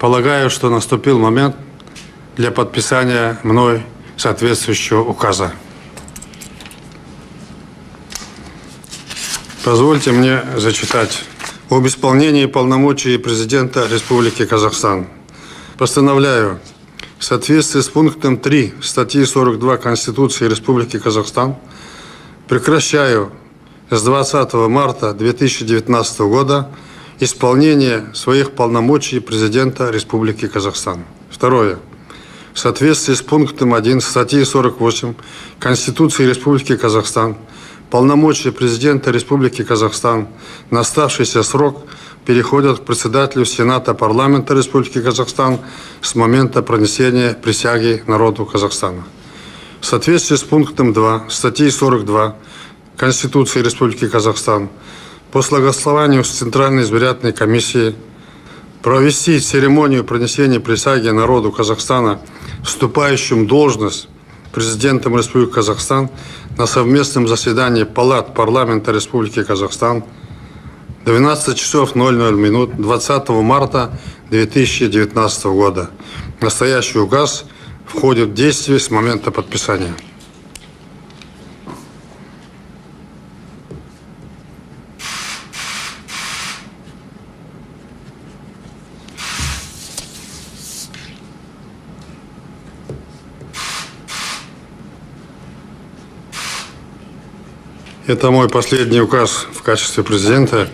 Полагаю, что наступил момент для подписания мной соответствующего указа. Позвольте мне зачитать. Об исполнении полномочий президента Республики Казахстан. Постановляю, в соответствии с пунктом 3 статьи 42 Конституции Республики Казахстан, прекращаю с 20 марта 2019 года исполнение своих полномочий президента Республики Казахстан. Второе. В соответствии с пунктом 1 статьи 48 Конституции Республики Казахстан, полномочия президента Республики Казахстан на оставшийся срок переходят к председателю Сената парламента Республики Казахстан с момента пронесения присяги народу Казахстана. В соответствии с пунктом 2 статьи 42 Конституции Республики Казахстан, по согласованию с Центральной избирательной комиссией провести церемонию пронесения присяги народу Казахстана, вступающим в должность президентом Республики Казахстан, на совместном заседании палат парламента Республики Казахстан 12 часов 00 минут 20 марта 2019 года. Настоящий указ входит в действие с момента подписания. Это мой последний указ в качестве президента.